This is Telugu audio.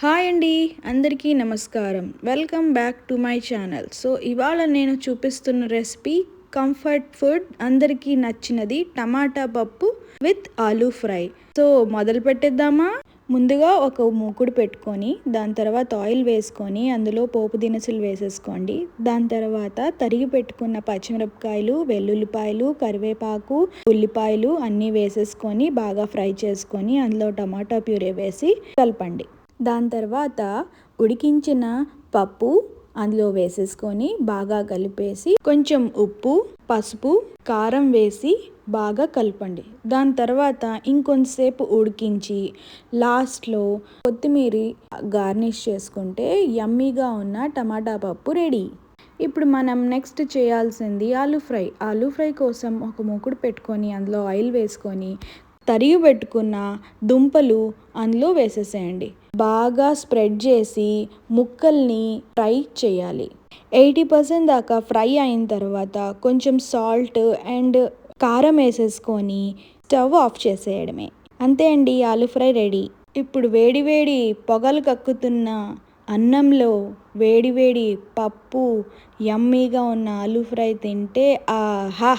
హాయ్ అండి, అందరికీ నమస్కారం. Welcome back to my channel. So ఇవాళ నేను చూపిస్తున్న రెసిపీ కంఫర్ట్ ఫుడ్, అందరికీ నచ్చినది టమాటా పప్పు విత్ ఆలూ ఫ్రై. సో మొదలు పెట్టేద్దామా? ముందుగా ఒక మూకుడు పెట్టుకొని దాని తర్వాత ఆయిల్ వేసుకొని అందులో పోపు దినుసులు వేసేసుకోండి. దాని తర్వాత తరిగి పెట్టుకున్న పచ్చిమిరపకాయలు, వెల్లుల్లిపాయలు, కరివేపాకు, ఉల్లిపాయలు అన్నీ వేసేసుకొని బాగా ఫ్రై చేసుకొని అందులో టమాటా ప్యూరీ వేసి కలపండి. దాని తర్వాత ఉడికించిన పప్పు అందులో వేసేసుకొని బాగా కలిపేసి కొంచెం ఉప్పు, పసుపు, కారం వేసి బాగా కలపండి. దాని తర్వాత ఇంకొంతసేపు ఉడికించి లాస్ట్లో కొత్తిమీర గార్నిష్ చేసుకుంటే యమ్మీగా ఉన్న టమాటా పప్పు రెడీ. ఇప్పుడు మనం నెక్స్ట్ చేయాల్సింది ఆలూ ఫ్రై కోసం ఒక మూకుడు పెట్టుకొని అందులో ఆయిల్ వేసుకొని తరిగి పెట్టుకున్న దుంపలు అందులో వేసేసేయండి. బాగా స్ప్రెడ్ చేసి ముక్కల్ని ఫ్రై చేయాలి. 80% దాకా ఫ్రై అయిన తర్వాత కొంచెం సాల్ట్ అండ్ కారం వేసేసుకొని స్టవ్ ఆఫ్ చేసేయడమే. అంతే అండి, ఆలూ ఫ్రై రెడీ. ఇప్పుడు వేడి పొగలు కక్కుతున్న అన్నంలో వేడి పప్పు, యమ్మీగా ఉన్న ఆలూ ఫ్రై తింటే ఆహా!